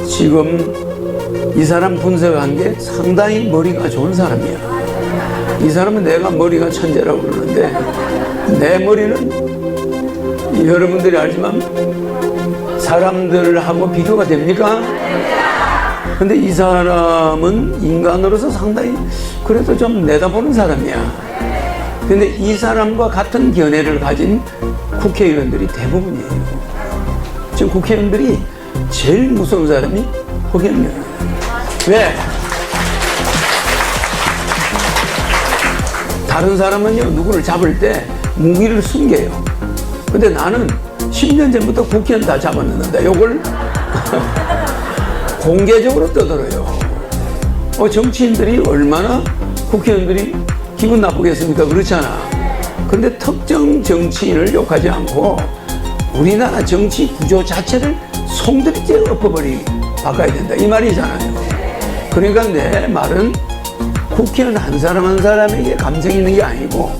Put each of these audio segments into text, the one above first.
지금 이 사람 분석한 게 상당히 머리가 좋은 사람이야. 이 사람은 내가 머리가 천재라고 그러는데 내 머리는 여러분들이 알지만 사람들하고 비교가 됩니까? 근데 이 사람은 인간으로서 상당히 그래도 좀 내다보는 사람이야. 근데 이 사람과 같은 견해를 가진 국회의원들이 대부분이에요. 지금 국회의원들이 제일 무서운 사람이 허경영이에요. 왜? 다른 사람은요, 누구를 잡을 때 무기를 숨겨요. 근데 나는 10년 전부터 국회의원 다 잡았는데 요걸 공개적으로 떠들어요. 정치인들이 얼마나 국회의원들이 기분 나쁘겠습니까? 그렇잖아. 근데 특정 정치인을 욕하지 않고 우리나라 정치 구조 자체를 송두리째 바꿔야 된다. 이 말이잖아요. 그러니까 내 말은 국회의원 한 사람 한 사람에게 감정이 있는 게 아니고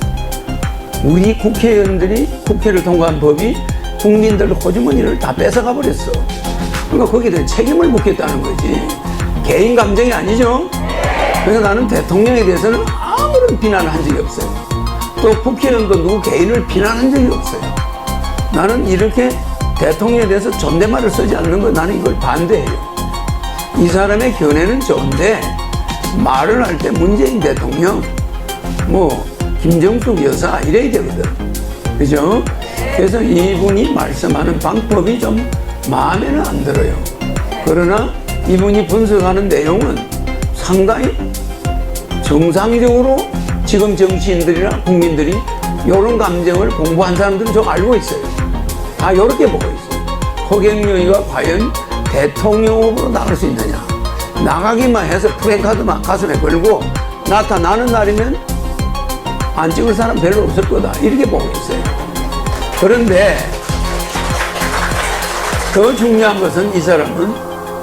우리 국회의원들이 국회를 통과한 법이 국민들 호주머니를 다 뺏어가 버렸어. 그러니까 거기에 대해 책임을 묻겠다는 거지. 개인 감정이 아니죠. 그래서 나는 대통령에 대해서는 아무런 비난을 한 적이 없어요. 또 국회의원도 누구 개인을 비난한 적이 없어요. 나는 이렇게 대통령에 대해서 존댓말을 쓰지 않는 거 나는 이걸 반대해요. 이 사람의 견해는 좋은데 말을 할 때 문재인 대통령, 김정숙 여사 이래야 되거든. 그죠? 그래서 이분이 말씀하는 방법이 좀 마음에는 안 들어요. 그러나 이분이 분석하는 내용은 상당히 정상적으로 지금 정치인들이나 국민들이 이런 감정을 공부한 사람들은 좀 알고 있어요. 다 이렇게 보고 있어요. 허경영이가 과연 대통령 후보로 나갈 수 있느냐. 나가기만 해서 프랜카드만 가슴에 걸고 나타나는 날이면 안 찍을 사람 별로 없을 거다. 이렇게 보고 있어요. 그런데 더 중요한 것은 이 사람은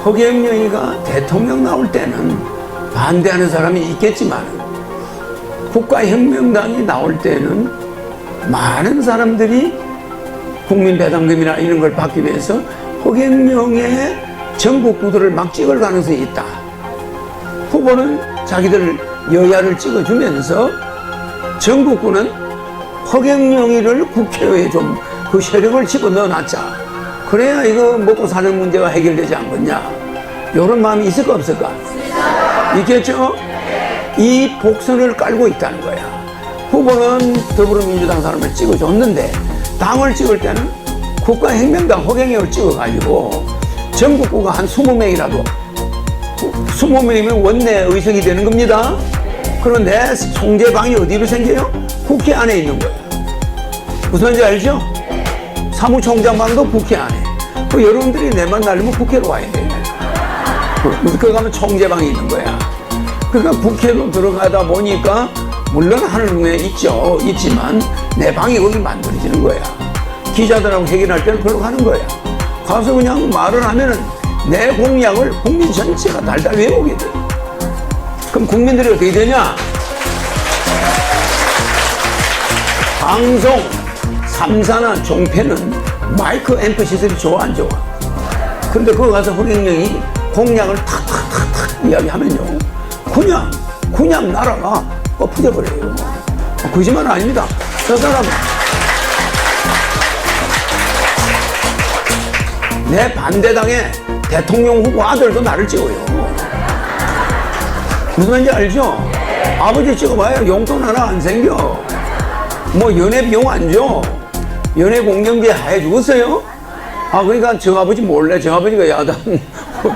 허경영이가 대통령 나올 때는 반대하는 사람이 있겠지만 국가혁명당이 나올 때는 많은 사람들이 국민배당금이나 이런 걸 받기 위해서 허경영의 전국구도를 막 찍을 가능성이 있다. 후보는 자기들 여야를 찍어주면서 전국구는 허경영이를 국회에 좀 그 세력을 집어넣어 놨자. 그래야 이거 먹고 사는 문제가 해결되지 않겠냐. 이런 마음이 있을까 없을까? 있겠죠? 이 복선을 깔고 있다는 거야. 후보는 더불어민주당 사람을 찍어줬는데 당을 찍을 때는 국가혁명당 허경영을 찍어가지고 전국구가 한 20명이라도 20명이면 원내 의석이 되는 겁니다. 그런데 총재방이 어디로 생겨요? 국회 안에 있는 거예요. 무슨 말인지 알죠? 사무총장방도 국회 안에. 여러분들이 내만 날리면 국회로 와야 돼. 그거 가면 총재방이 있는 거야. 그러니까 국회로 들어가다 보니까 물론 하늘궁에 있지만 내 방이 거기 만들어지는 거야. 기자들하고 회견할 때는 그걸로 가는 거야. 가서 그냥 말을 하면은 내 공약을 국민 전체가 달달 외우게 돼. 그럼 국민들이 어떻게 되냐? 방송 3사나 종편은 마이크 앰프 시설이 좋아 안 좋아? 근데 그거 가서 허경영이 공약을 탁탁탁탁 이야기하면요 그냥 나라가 엎어져버려요. 거짓말 아닙니다. 저 사람 내 반대당의 대통령 후보 아들도 나를 찍어요. 무슨 말인지 알죠? 아버지 찍어봐야 용돈 하나 안 생겨. 연애 비용 안 줘. 연애 공경비 해 주겠어요? 그러니까 저 아버지 몰래, 저 아버지가 야당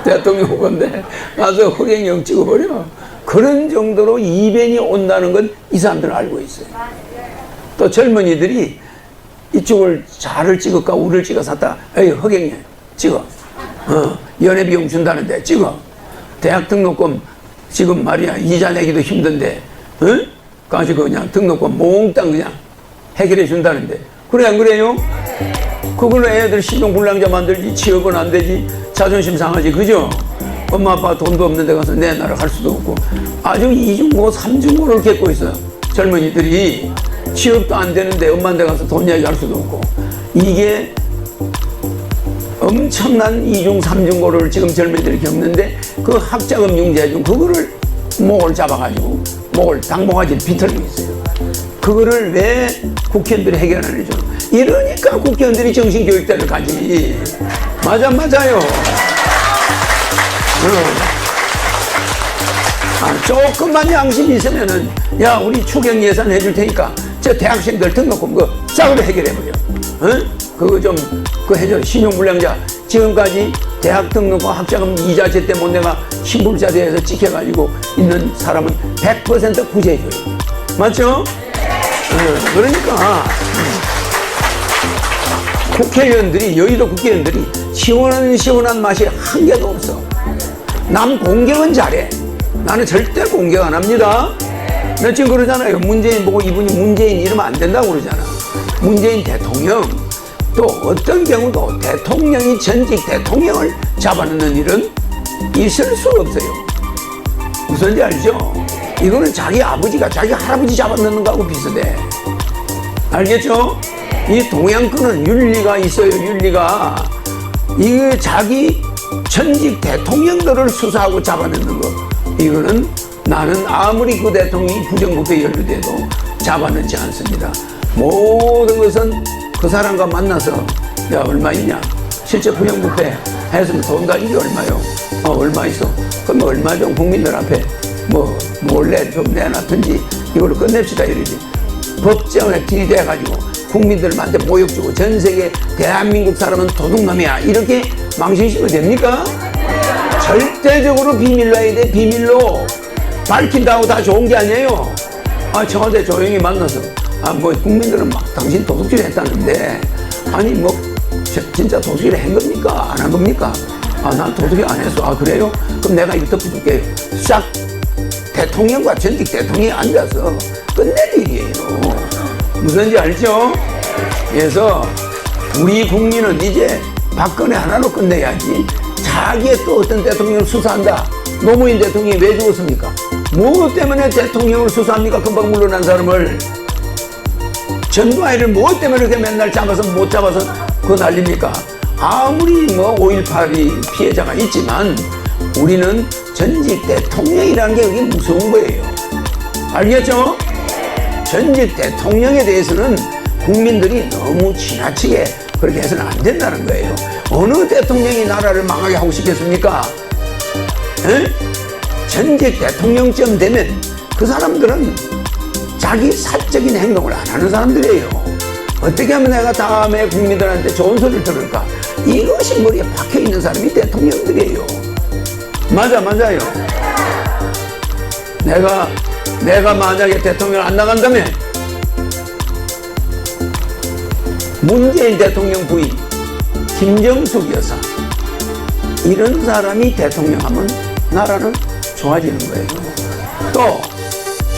대통령 후보인데 가서 허경영 찍어버려. 그런 정도로 이변이 온다는 건 이 사람들은 알고 있어요. 또 젊은이들이 이쪽을 자를 찍을까 우를 찍어 샀다. 에이 허경영 찍어. 연애 비용 준다는데 찍어. 대학 등록금 지금 말이야 이자 내기도 힘든데 가서 그냥 등록금 몽땅 그냥 해결해 준다는데 그래 안 그래요? 그걸로 애들 신용불량자 만들지 취업은 안 되지 자존심 상하지 그죠? 엄마 아빠 돈도 없는데 가서 내 나라 갈 수도 없고 아주 이중고 삼중고를 겪고 있어요. 젊은이들이 취업도 안 되는데 엄마한테 가서 돈 이야기 할 수도 없고 이게 엄청난 이중 삼중고를 지금 젊은이들이 겪는데 그 학자금 융자 중 그거를 목을 잡아가지고 목을 당봉하지 비틀고 있어요. 그거를 왜 국회의원들이 해결 안 해줘? 이러니까 국회의원들이 정신교육대를 가지. 맞아요. 조금만 양심이 있으면은 야 우리 추경 예산 해줄 테니까 저 대학생들 등록금 그거 싹으로 해결해버려. 그거 좀 그거 해줘. 신용불량자 지금까지 대학 등록금 학자금 이자 제때 못 내가 신불자대에서 찍혀가지고 있는 사람은 100% 구제해줘요. 맞죠? 그러니까 국회의원들이 여의도 국회의원들이 시원한 맛이 한 개도 없어. 남 공격은 잘해. 나는 절대 공격 안 합니다. 나 지금 그러잖아요. 문재인 보고 이분이 문재인 이러면 안 된다고 그러잖아. 문재인 대통령 또 어떤 경우도 대통령이 전직 대통령을 잡아넣는 일은 있을 수 없어요. 무슨지 알죠? 이거는 자기 아버지가 자기 할아버지 잡아넣는 거하고 비슷해. 알겠죠? 이 동양권은 윤리가 있어요. 윤리가. 이게 자기 전직 대통령들을 수사하고 잡아넣는 거. 이거는 나는 아무리 그 대통령이 부정부패 연루돼도 잡아넣지 않습니다. 모든 것은 그 사람과 만나서 야 얼마 있냐? 실제 부정부패 했으면 돈 가진 게 얼마요? 얼마 있어? 그럼 얼마 좀 국민들 앞에 뭐 몰래 좀 내놨든지 이걸로 끝냅시다 이러지. 법정에 들이대가지고 국민들한테 모욕 주고 전 세계 대한민국 사람은 도둑놈이야 이렇게 망신시면 됩니까? 절대적으로 비밀로 해야 돼. 비밀로 밝힌다고 다 좋은 게 아니에요. 청와대 조용히 만나서 뭐 국민들은 막 당신 도둑질 했다는데 아니 뭐 진짜 도둑질 한 겁니까? 안 한 겁니까? 난 도둑질 안 했어. 그래요? 그럼 내가 이거 덮어줄게요. 싹 대통령과 전직 대통령이 앉아서 끝낼 일이에요. 무슨지 알죠? 그래서 우리 국민은 이제 박근혜 하나로 끝내야지. 자기의 또 어떤 대통령을 수사한다. 노무현 대통령이 왜 죽었습니까? 뭐 때문에 대통령을 수사합니까? 금방 물러난 사람을. 전두환을 뭐 때문에 이렇게 맨날 잡아서 못 잡아서 그거 날립니까? 아무리 뭐 5.18이 피해자가 있지만 우리는 전직 대통령이라는 게 그게 무서운 거예요. 알겠죠? 전직 대통령에 대해서는 국민들이 너무 지나치게 그렇게 해서는 안 된다는 거예요. 어느 대통령이 나라를 망하게 하고 싶겠습니까? 전직 대통령쯤 되면 그 사람들은 자기 사적인 행동을 안 하는 사람들이에요. 어떻게 하면 내가 다음에 국민들한테 좋은 소리를 들을까? 이것이 머리에 박혀있는 사람이 대통령들이에요. 맞아요. 내가 만약에 대통령 안 나간다면 문재인 대통령 부인 김정숙 여사 이런 사람이 대통령 하면 나라는 좋아지는 거예요. 또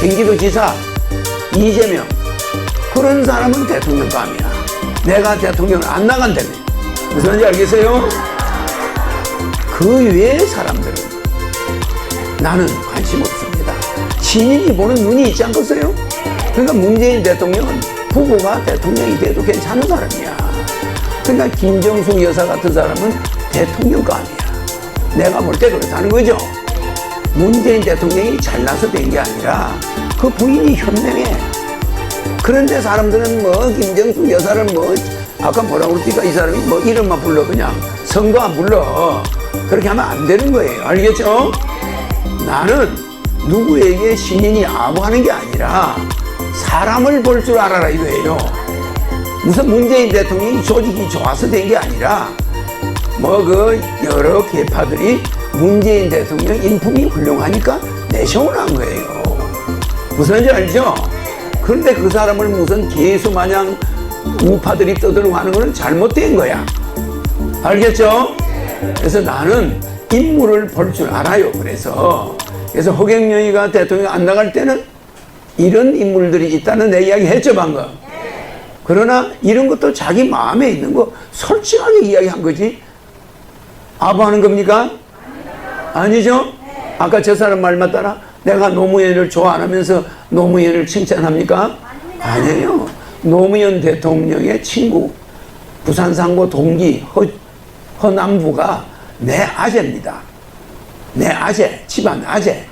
경기도지사 이재명 그런 사람은 대통령감이야. 내가 대통령을 안 나간다면 무슨 말인지 알겠어요? 그 외의 사람들은 나는 관심 없습니다. 시민이 보는 눈이 있지 않겠어요? 그러니까 문재인 대통령은 부부가 대통령이 돼도 괜찮은 사람이야. 그러니까 김정숙 여사 같은 사람은 대통령감이야. 내가 볼 때 그렇다는 거죠. 문재인 대통령이 잘나서 된 게 아니라 그 부인이 현명해. 그런데 사람들은 뭐 김정숙 여사를 뭐 아까 뭐라고 그랬니까 이 사람이 뭐 이름만 불러 그냥 성도 안 불러. 그렇게 하면 안 되는 거예요. 알겠죠? 나는 누구에게 신인이 아부하는 게 아니라 사람을 볼 줄 알아라 이거예요. 무슨 문재인 대통령이 조직이 좋아서 된 게 아니라 뭐 그 여러 계파들이 문재인 대통령 인품이 훌륭하니까 내세워난 거예요. 무슨지 알죠? 그런데 그 사람을 무슨 개수 마냥 우파들이 떠들고 하는 거는 잘못된 거야. 알겠죠? 그래서 나는 인물을 볼 줄 알아요. 그래서 허경영이가 대통령 안 나갈 때는 이런 인물들이 있다는 내 이야기 했죠 방금. 그러나 이런 것도 자기 마음에 있는 거 솔직하게 이야기한 거지. 아부하는 겁니까? 아니죠? 아까 저 사람 말만 따라 내가 노무현을 좋아 안 하면서 노무현을 칭찬합니까? 아니에요. 노무현 대통령의 친구 부산상고 동기 허남부가 내 아재입니다. 내 아재, 집안 아재.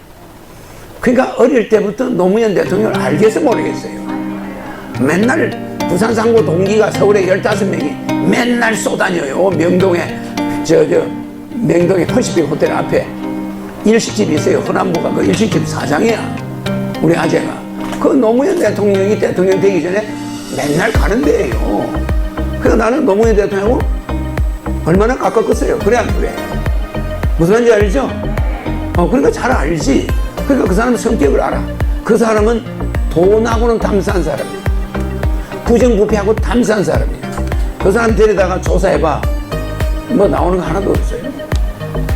그러니까 어릴 때부터 노무현 대통령을 알겠어 모르겠어요. 맨날 부산 상고 동기가 서울에 15명이 맨날 쏘다녀요. 명동에 명동에 퍼시픽 호텔 앞에 일식집이 있어요. 허남부가 그 일식집 사장이야. 우리 아재가. 그 노무현 대통령이 대통령 되기 전에 맨날 가는 데예요. 그래서 나는 노무현 대통령하고 얼마나 가깝겠어요. 그래 안 그래? 무슨 말인지 알죠? 그러니까 잘 알지. 그러니까 그 사람 성격을 알아. 그 사람은 돈하고는 담산 사람이야. 부정부패하고 담산 사람이야. 그 사람 데려다가 조사해봐. 뭐 나오는 거 하나도 없어요.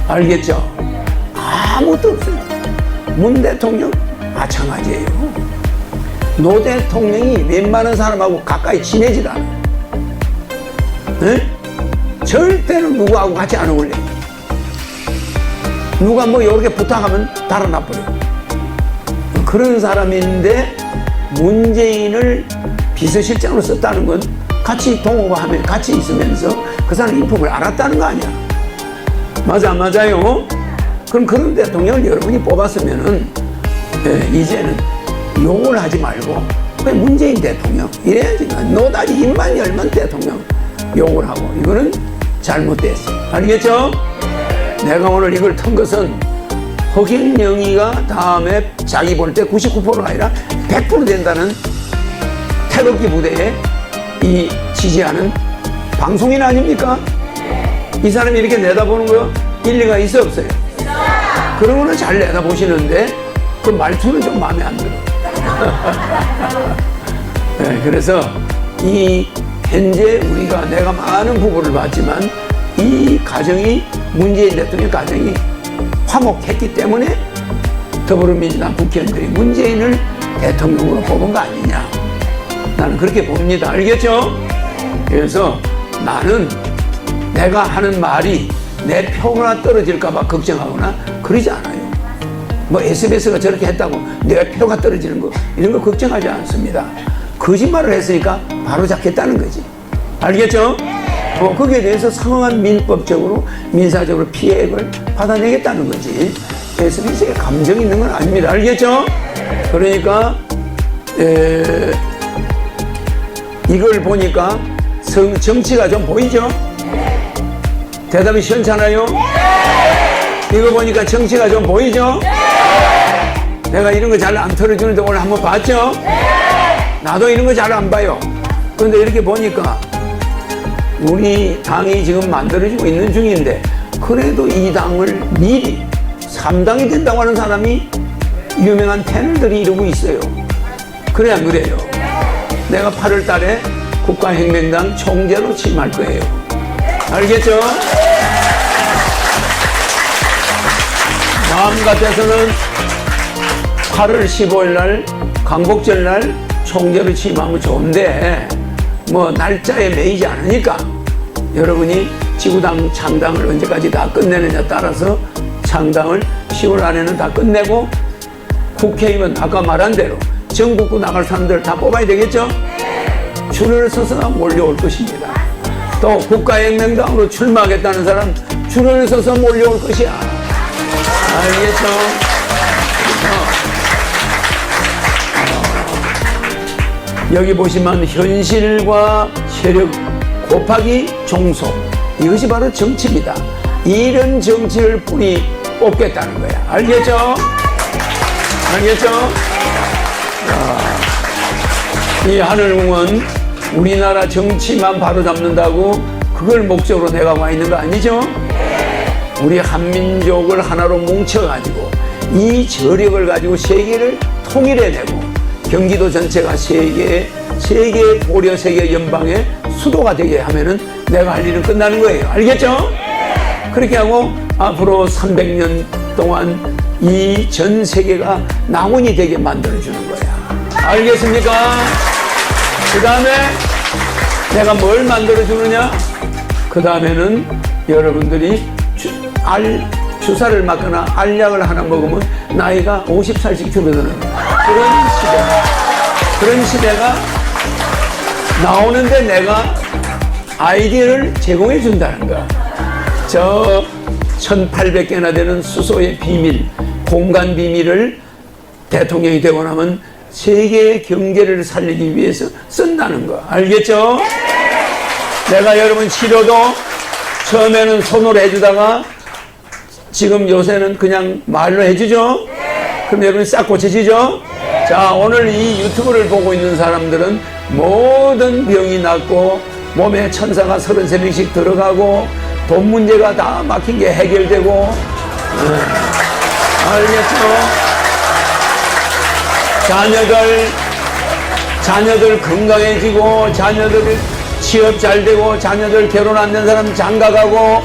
알겠죠? 아무것도 없어요. 문 대통령 마찬가지예요. 노 대통령이 웬만한 사람하고 가까이 지내질 않아요. 네? 절대로 누구하고 같이 안 어울려. 누가 뭐 이렇게 부탁하면 달아나버려. 그런 사람인데 문재인을 비서실장으로 썼다는 건 같이 동업하면 같이 있으면서 그 사람 인품을 알았다는 거 아니야. 맞아 안 맞아요? 그럼 그런 대통령을 여러분이 뽑았으면은 이제는 욕을 하지 말고 그냥 문재인 대통령 이래야지. 노다지 입만 열면 대통령 욕을 하고 이거는 잘못됐어. 알겠죠? 내가 오늘 이걸 턴 것은 허경영이가 다음에 자기 볼 때 99%가 아니라 100% 된다는 태극기 부대에 이 지지하는 방송인 아닙니까? 이 사람이 이렇게 내다보는 거 일리가 있어 없어요? 그런 거는 잘 내다보시는데 그 말투는 좀 마음에 안 들어. 네, 그래서 이 현재 내가 많은 부부를 봤지만 이 가정이 문재인 대통령 가정이 화목했기 때문에 더불어민주당 국회의원들이 문재인을 대통령으로 뽑은 거 아니냐. 나는 그렇게 봅니다. 알겠죠? 그래서 나는 내가 하는 말이 내 표가 떨어질까 봐 걱정하거나 그러지 않아요. 뭐 SBS가 저렇게 했다고 내가 표가 떨어지는 거 이런 거 걱정하지 않습니다. 거짓말을 했으니까 바로 잡겠다는 거지. 알겠죠? 거기에 대해서 상응한 민법적으로 민사적으로 피해액을 받아내겠다는 거지. SBS에 감정이 있는 건 아닙니다. 알겠죠? 그러니까 이걸 보니까 정치가 좀 보이죠? 대답이 시원찮아요? 이거 보니까 정치가 좀 보이죠? 내가 이런 거 잘 안 털어주는데 오늘 한번 봤죠? 나도 이런 거 잘 안 봐요. 그런데 이렇게 보니까 우리 당이 지금 만들어지고 있는 중인데 그래도 이 당을 미리 3당이 된다고 하는 사람이 유명한 패널들이 이러고 있어요. 그래 안 그래요? 내가 8월 달에 국가혁명당 총재로 취임할 거예요. 알겠죠? 마음 같아서는 8월 15일 날 광복절 날 총재로 취임하면 좋은데 뭐 날짜에 매이지 않으니까 여러분이 지구당 창당을 언제까지 다 끝내느냐 따라서 창당을 10월 안에는 다 끝내고 국회의원 아까 말한 대로 전국구 나갈 사람들 다 뽑아야 되겠죠? 줄을 서서 몰려올 것입니다. 또 국가혁명당으로 출마하겠다는 사람 줄을 서서 몰려올 것이야. 알겠죠? 여기 보시면 현실과 세력 곱하기 종속 이것이 바로 정치입니다. 이런 정치를 뿌리 뽑겠다는 거야. 알겠죠? 알겠죠? 이 하늘궁은 우리나라 정치만 바로잡는다고 그걸 목적으로 내가 와 있는 거 아니죠? 우리 한민족을 하나로 뭉쳐가지고 이 저력을 가지고 세계를 통일해내고 경기도 전체가 세계 고려 세계 연방의 수도가 되게 하면은 내가 할 일은 끝나는 거예요. 알겠죠? 그렇게 하고 앞으로 300년 동안 이 전 세계가 낙원이 되게 만들어주는 거야. 알겠습니까? 그 다음에 내가 뭘 만들어주느냐? 그 다음에는 여러분들이 주사를 맞거나 알약을 하나 먹으면 나이가 50살씩 줄어드는 그런 시대가 나오는데 내가 아이디어를 제공해 준다는 거야. 저 1800개나 되는 수소의 비밀, 공간 비밀을 대통령이 되고 나면 세계의 경제를 살리기 위해서 쓴다는 거 알겠죠? 내가 여러분 치료도 처음에는 손으로 해주다가 지금 요새는 그냥 말로 해주죠? 그럼 여러분 싹 고쳐지죠? 자, 오늘 이 유튜브를 보고 있는 사람들은 모든 병이 낫고 몸에 천사가 33명씩 들어가고 돈 문제가 다 막힌 게 해결되고 알겠죠? 자녀들 건강해지고 자녀들 취업 잘 되고 자녀들 결혼 안 된 사람 장가가고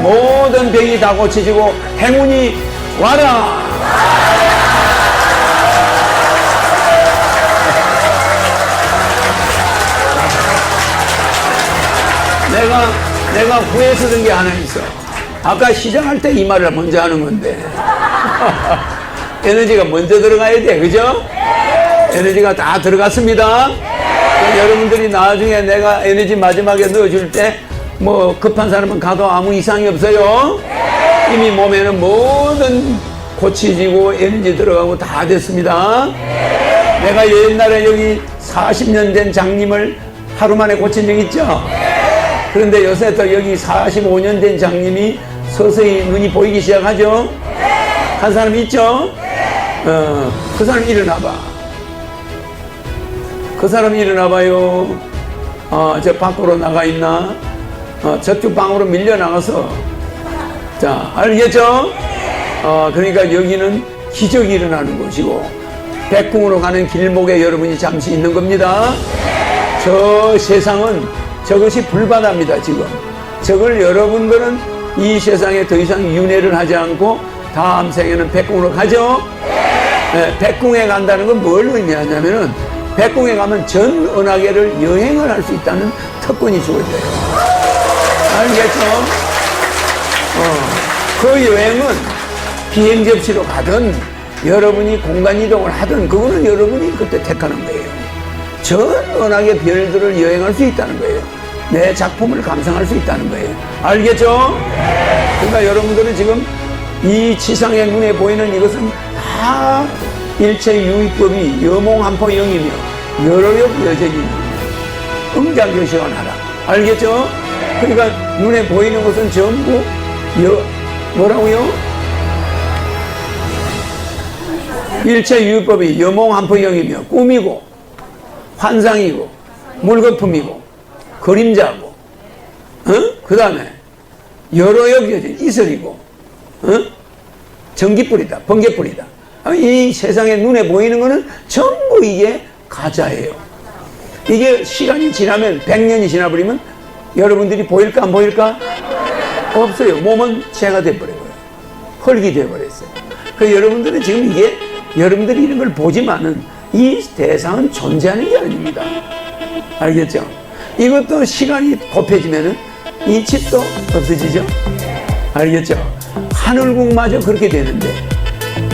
모든 병이 다 고쳐지고 행운이 와라. 내가 후회해서 든 게 하나 있어. 아까 시작할 때 이 말을 먼저 하는 건데 에너지가 먼저 들어가야 돼, 그죠? 에너지가 다 들어갔습니다. 여러분들이 나중에 내가 에너지 마지막에 넣어줄 때 뭐 급한 사람은 가도 아무 이상이 없어요. 이미 몸에는 모든 고치지고 에너지 들어가고 다 됐습니다. 내가 옛날에 여기 40년 된 장님을 하루 만에 고친 적 있죠? 그런데 요새 또 여기 45년 된 장님이 서서히 눈이 보이기 시작하죠? 한 사람 있죠? 그 사람 일어나봐. 그 사람 일어나봐요. 저 밖으로 나가 있나? 저쪽 방으로 밀려나가서. 자, 알겠죠? 그러니까 여기는 기적이 일어나는 곳이고, 백궁으로 가는 길목에 여러분이 잠시 있는 겁니다. 저 세상은 저것이 불바다입니다, 지금. 저걸 여러분들은 이 세상에 더 이상 윤회를 하지 않고 다음 생에는 백궁으로 가죠? 네, 백궁에 간다는 건 뭘 의미하냐면은 백궁에 가면 전 은하계를 여행을 할 수 있다는 특권이 주어져요. 알겠죠? 그 여행은 비행 접시로 가든 여러분이 공간 이동을 하든 그거는 여러분이 그때 택하는 거예요. 전 은하계 별들을 여행할 수 있다는 거예요. 내 작품을 감상할 수 있다는 거예요. 알겠죠? 그러니까 여러분들은 지금 이 지상의 눈에 보이는 이것은 다 일체유의법이 여몽한포영이며 여러역 여적이며 응장교시원하라. 알겠죠? 그러니까 눈에 보이는 것은 전부 뭐라고요? 일체유의법이 여몽한포영이며 꿈이고 환상이고 물거품이고 그림자고 그 다음에 여러역 여적 이슬이고 전기불이다 번개불이다. 이 세상에 눈에 보이는 거는 전부 이게 가짜예요. 이게 시간이 지나면 100년이 지나버리면 여러분들이 보일까 안 보일까? 없어요. 몸은 재가 돼버려요. 흙이 돼버렸어요. 그래서 여러분들은 지금 이게 여러분들이 이런 걸 보지만은 이 대상은 존재하는 게 아닙니다. 알겠죠? 이것도 시간이 곱해지면은 이 집도 없어지죠? 알겠죠? 하늘궁마저 그렇게 되는데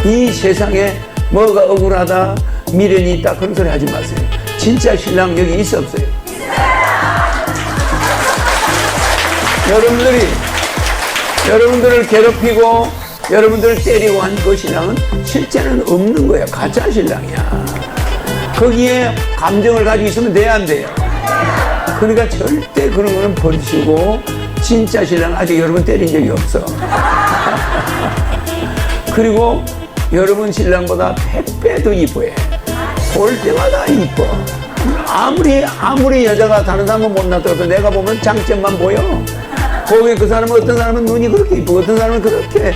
이 세상에 뭐가 억울하다 미련이 있다 그런 소리 하지 마세요. 진짜 신랑 여기 있어 없어요? 여러분들을 괴롭히고 여러분들을 때리고 한 그 신랑은 실제는 없는 거예요. 가짜 신랑이야. 거기에 감정을 가지고 있으면 돼야 안 돼요? 그러니까 절대 그런 거는 버리시고 진짜 신랑 아직 여러분 때린 적이 없어. 그리고 여러분 신랑보다 100배 더 이뻐해. 볼 때마다 이뻐. 아무리 여자가 다른 사람은 못났더라도 내가 보면 장점만 보여. 거기에 그 사람은 어떤 사람은 눈이 그렇게 이쁘고 어떤 사람은 그렇게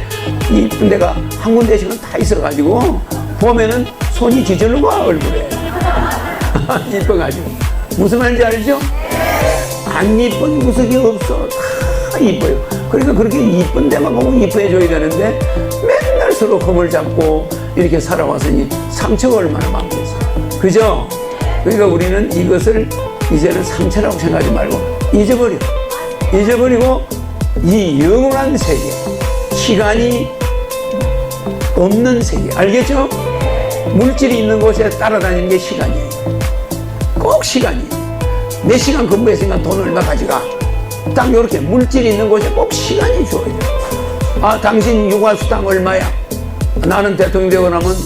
이쁜 데가 한 군데씩은 다 있어가지고 보면은 손이 지절로 와 얼굴에. 이뻐가지고. 무슨 말인지 알죠? 안 이쁜 구석이 없어. 다 이뻐요. 그러니까 그렇게 이쁜 데만 보면 이뻐해줘야 되는데 맨날 서로 검을 잡고 이렇게 살아왔으니 상처가 얼마나 많겠어. 그죠? 그러니까 우리는 이것을 이제는 상처라고 생각하지 말고 잊어버리고 이 영원한 세계, 시간이 없는 세계, 알겠죠? 물질이 있는 곳에 따라다니는 게 시간이에요. 꼭 시간이에요. 몇 시간 근무했으니까 돈 얼마 가져가. 딱 이렇게 물질이 있는 곳에 꼭 시간이 주어져요. 아, 당신 육아 수당 얼마야? 나는 대통령 되고 나면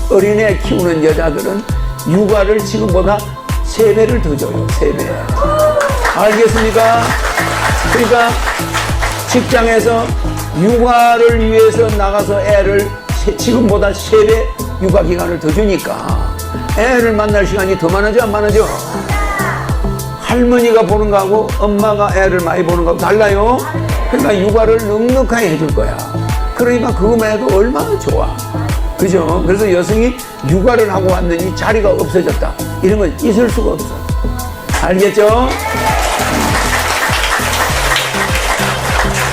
어린애 키우는 여자들은 육아를 지금보다 3배를 더 줘요. 3배. 알겠습니까? 그러니까 직장에서 육아를 위해서 나가서 애를 지금보다 3배 육아 기간을 더 주니까 애를 만날 시간이 더 많아져, 안 많아져? 할머니가 보는 거하고 엄마가 애를 많이 보는 거하고 달라요. 그러니까 육아를 넉넉하게 해줄 거야. 그러니까 그것만 해도 얼마나 좋아. 그죠? 그래서 여성이 육아를 하고 왔더니 자리가 없어졌다, 이런 건 있을 수가 없어. 알겠죠?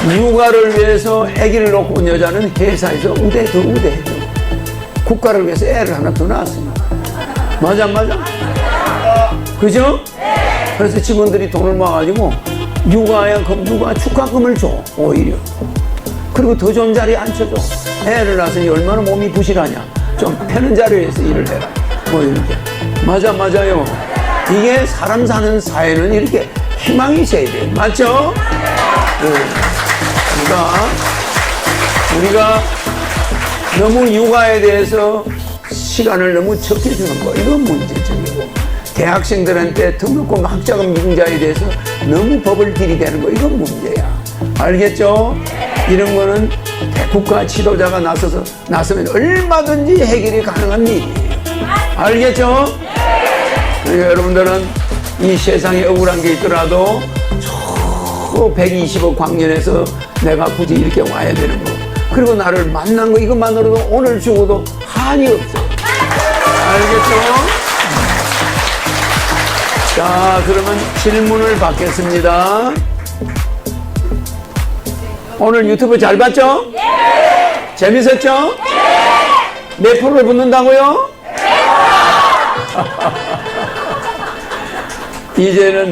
육아를 위해서 아기를 놓고 온 여자는 회사에서 우대 더 우대해줘. 국가를 위해서 애를 하나 더 낳았습니다. 맞아, 맞아? 그죠? 그래서 직원들이 돈을 모아가지고 육아에 누가 축하금을 줘, 오히려. 그리고 더 좋은 자리에 앉혀줘. 애를 낳았으니 얼마나 몸이 부실하냐. 좀 편한 자리에서 일을 해라. 뭐 이렇게. 맞아, 맞아요. 이게 사람 사는 사회는 이렇게 희망이 있어야 돼. 맞죠? 우리가 너무 육아에 대해서 시간을 너무 적게 주는 거, 이건 문제점이고, 대학생들한테 등록금 학자금 융자에 대해서 너무 법을 들이대는 거, 이건 문제야. 알겠죠? 이런 거는 국가 지도자가 나서면 얼마든지 해결이 가능한 일이에요. 알겠죠? 그러니까 여러분들은 이 세상에 억울한 게 있더라도 저 120억 광년에서 내가 굳이 이렇게 와야 되는 거, 그리고 나를 만난 거, 이것만으로도 오늘 죽어도 한이 없어. 알겠죠? 자, 그러면 질문을 받겠습니다. 오늘 유튜브 잘 봤죠? 네. 재밌었죠? 네. 몇 프로를 붙는다고요? 네. 이제는